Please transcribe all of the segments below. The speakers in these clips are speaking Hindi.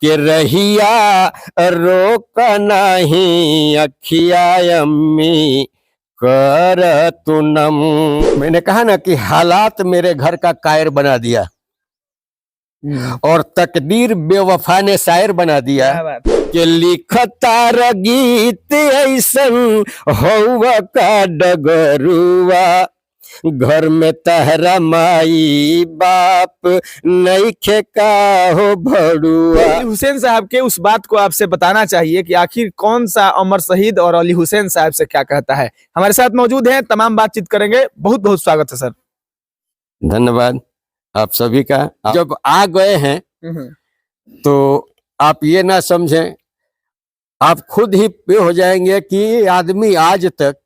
कि रहिया रोक नहीं अखिया अम्मी कर तू नम। मैंने कहा ना कि हालात मेरे घर का कायर बना दिया और तकदीर बेवफा ने शायर बना दिया कि लिखतार गीत ऐसन हौवा का डगरुआ घर में तहरा माई बाप नइखे का हो भड़ुआ। अली हुसैन साहब के उस बात को आपसे बताना चाहिए कि आखिर कौन सा अमर शहीद और अली हुसैन साहब से क्या कहता है। हमारे साथ मौजूद हैं, तमाम बातचीत करेंगे। बहुत बहुत स्वागत है सर। धन्यवाद आप सभी का। जब आ गए हैं तो आप ये ना समझें, आप खुद ही पे हो जाएंगे कि आदमी आज तक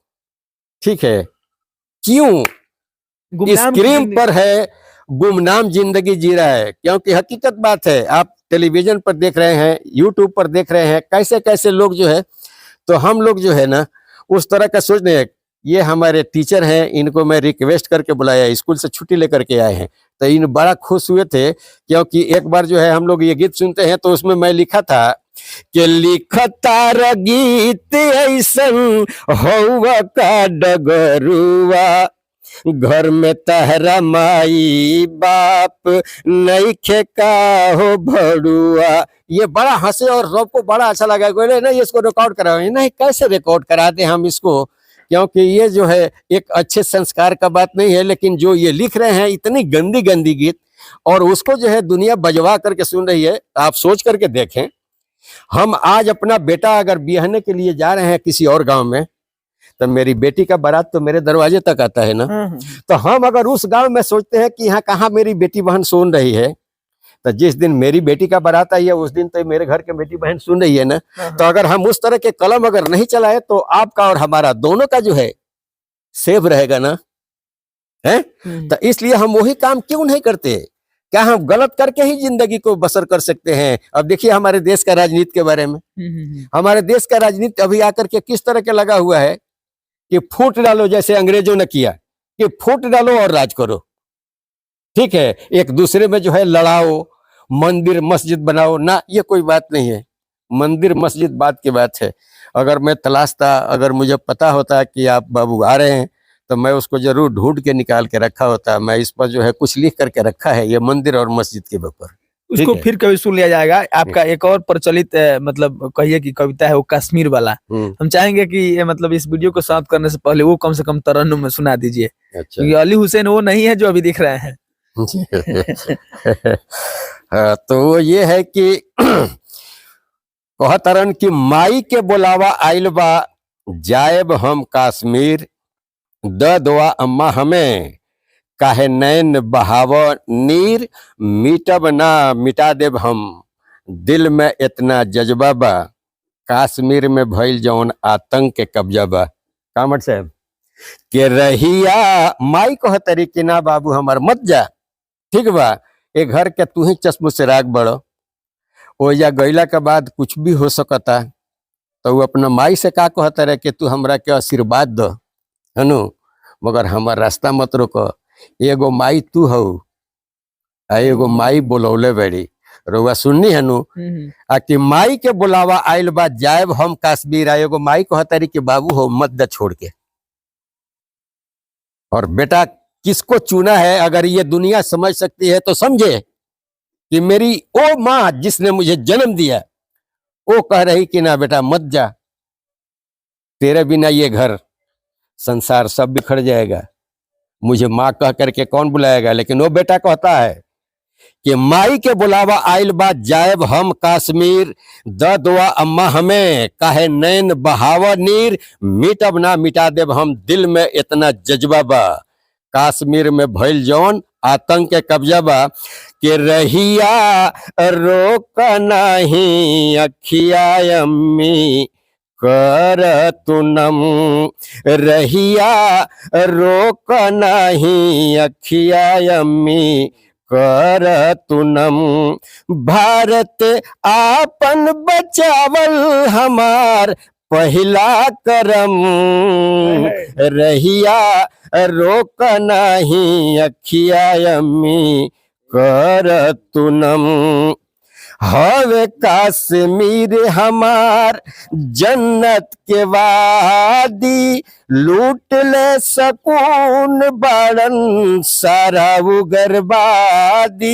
ठीक है क्यों स्क्रीन पर है, गुमनाम जिंदगी जी रहा है। क्योंकि हकीकत बात है, आप टेलीविजन पर देख रहे हैं, यूट्यूब पर देख रहे हैं, कैसे कैसे लोग जो है, तो हम लोग जो है ना उस तरह का सोच नहीं है। ये हमारे टीचर हैं, इनको मैं रिक्वेस्ट करके बुलाया, स्कूल से छुट्टी लेकर के आए हैं, तो इन बड़ा खुश हुए थे। क्योंकि एक बार जो है हम लोग ये गीत सुनते हैं तो उसमें मैं लिखा था कि लिखतार गीत ऐसन हौवा का डगरुआ घर में तहरा माई बाप नइखे का हो भड़ुआ। ये बड़ा हंसे और सबको बड़ा अच्छा लगा। बोले नहीं इसको रिकॉर्ड कराओ। नहीं कैसे रिकॉर्ड करा दे हम इसको, क्योंकि ये जो है एक अच्छे संस्कार का बात नहीं है। लेकिन जो ये लिख रहे हैं इतनी गंदी गंदी गीत, और उसको जो है दुनिया बजवा करके सुन रही है। आप सोच करके देखें, हम आज अपना बेटा अगर बियाहने के लिए जा रहे हैं किसी और गांव में, तो मेरी बेटी का बारात तो मेरे दरवाजे तक आता है ना। तो हम अगर उस गांव में सोचते हैं कि यहाँ कहाँ मेरी बेटी बहन सुन रही है, तो जिस दिन मेरी बेटी का बारात आई है उस दिन तो मेरे घर के बेटी बहन सुन रही है ना। तो अगर हम उस तरह के कलम अगर नहीं चलाए तो आपका और हमारा दोनों का जो है सेफ रहेगा ना है। तो इसलिए हम वही काम क्यों नहीं करते? क्या हम गलत करके ही जिंदगी को बसर कर सकते हैं? अब देखिए हमारे देश का राजनीति के बारे में, हमारे देश का राजनीति अभी आकर के किस तरह के लगा हुआ है कि फूट डालो, जैसे अंग्रेजों ने किया कि फूट डालो और राज करो। ठीक है, एक दूसरे में जो है लड़ाओ, मंदिर मस्जिद बनाओ ना, ये कोई बात नहीं है। मंदिर मस्जिद बात की बात है। अगर मैं तलाशता, अगर मुझे पता होता कि आप बाबू आ रहे हैं, तो मैं उसको जरूर ढूंढ के निकाल के रखा होता। मैं इस पर जो है कुछ लिख करके रखा है, ये मंदिर और मस्जिद के ऊपर। उसको फिर कभी सुन लिया जाएगा। आपका एक और प्रचलित मतलब कहिए कि कविता है वो कश्मीर वाला, हम चाहेंगे कि ये मतलब इस वीडियो को समाप्त करने से पहले वो कम से कम तरन्नुम में सुना दीजिए। अच्छा। क्योंकि अली हुसैन वो नहीं है जो अभी दिख रहे हैं। हाँ, तो वो ये है कि कहतरन की माई के बुलावा आइल बा जाएब हम कश्मीर द दुआ अम्मा हमें काहे नैन बहाव नीर मिटब ना मिटा देब हम दिल में इतना जज्बा बा कश्मीर में भइल जौन आतंक के कब्जा बा। कामट साहब के रहिया माई कहतरी कि ना बाबू हमार मत जा, ठीक बा, ए घर के तू ही चश्म से राग बड़ो। ओ या गईला के बाद कुछ भी हो सकता, तो वो अपना माई से का कहता रहे कि तू हमरा के आशीर्वाद दो हनु, मगर हमार रास्ता मत रोको। एगो माई तू हो, एगो माई बोलौले बेड़ी रउआ सुननी हनु आ कि माई के बुलावा आइल बा जाएब हम कश्मीर। एगो माई कहतारी कि बाबू हो मत द छोड़ के। और बेटा किसको चुना है, अगर ये दुनिया समझ सकती है तो समझे कि मेरी ओ माँ जिसने मुझे जन्म दिया वो कह रही कि ना बेटा मत जा, तेरे बिना ये घर संसार सब बिखर जाएगा, मुझे माँ कह करके कौन बुलाएगा। लेकिन वो बेटा कहता है कि माई के बुलावा आइल बा जाएब हम कश्मीर द दुआ अम्मा हमें काहे नैन बहावा नीर मिटब ना मिटा देब हम दिल में इतना जज्बा बा कश्मीर में भइल जौन आतंक के कब्जा बा के रहिया रोक नहीं अखिया अम्मी कर तू नम रहिया रोक नहीं अखिया अम्मी कर तू नम भारत आपन बचावल हमार पहला करम रहिया रोक नहीं अखिया अम्मी कर तू नम। हवे कश्मीर हमार जन्नत के वादी, लूट ले सकून बाड़न सारा उगरबादी।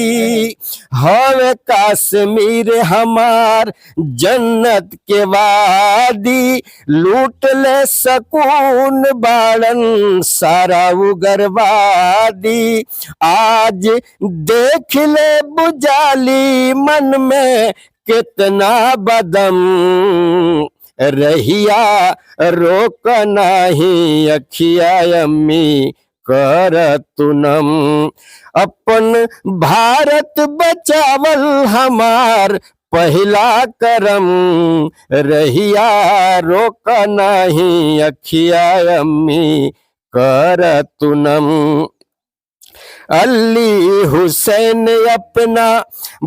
हवे कश्मीर हमार जन्नत के वादी, लूट ले सकून बाड़न सारा उगरबादी। आज देख ले बुझाली मन में कितना बदम, रहिया रोक नाही अखिया अम्मी कर तुनम। अपन भारत बचावल हमार पहला करम, रहिया रोक नाही अखिया अम्मी कर तुनम। अली हुसैन अपना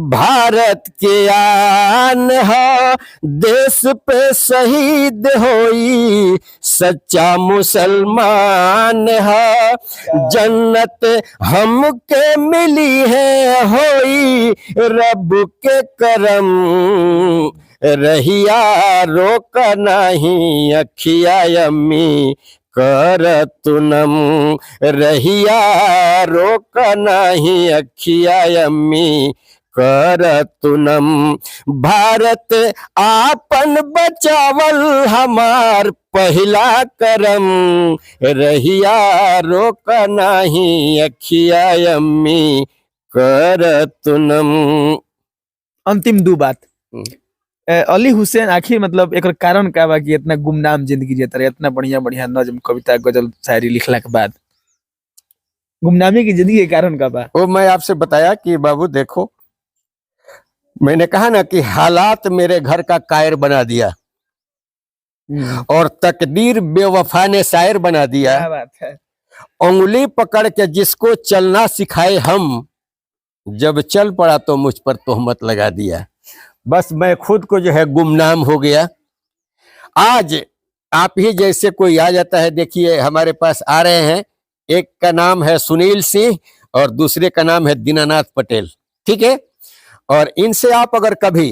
भारत के आन है, देश पे शहीद होई सच्चा मुसलमान है। जन्नत हमके मिली है होई रब के करम, रहिया रोक नहीं अखिया अम्मी कर तुनम। रहिया रोक नहीं अखिया अम्मी कर तुनम। भारत आपन बचावल हमार पहला करम, रहिया रोक नहीं अखिया अम्मी कर तुनम। अंतिम दो बात, अली हुसैन आखिर मतलब एक कारण का बा कि इतना गुमनाम जिंदगी जीता रहे, इतना बढ़िया बढ़िया नज्म कविता गजल शायरी लिखला के बाद गुमनामी की जिंदगी के कारण का बा? वो मैं आपसे बताया कि बाबू देखो, मैंने कहा ना कि हालात मेरे घर का कायर बना दिया और तकदीर बेवफा ने शायर बना दिया। क्या बात है। उंगली पकड़ के जिसको चलना सिखाए हम, जब चल पड़ा तो मुझ पर तोहमत लगा दिया। बस मैं खुद को जो है गुमनाम हो गया। आज आप ही जैसे कोई आ जाता है, देखिए हमारे पास आ रहे हैं, एक का नाम है सुनील सिंह और दूसरे का नाम है दीनानाथ पटेल, ठीक है। और इनसे आप अगर कभी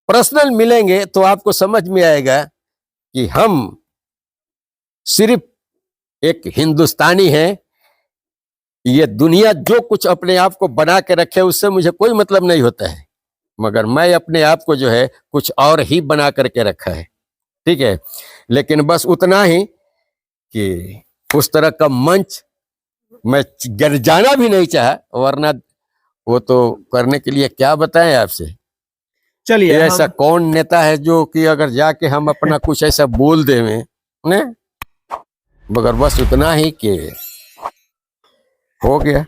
पर्सनल मिलेंगे तो आपको समझ में आएगा कि हम सिर्फ एक हिंदुस्तानी हैं। ये दुनिया जो कुछ अपने आप को बना के रखे उससे मुझे कोई मतलब नहीं होता है, मगर मैं अपने आप को जो है कुछ और ही बना करके रखा है, ठीक है। लेकिन बस उतना ही कि उस तरह का मंच मैं जाना भी नहीं चाहा, वरना वो तो करने के लिए क्या बताएं आपसे। चलिए ऐसा कौन नेता है जो कि अगर जाके हम अपना कुछ ऐसा बोल देवें ने, मगर बस उतना ही कि हो गया।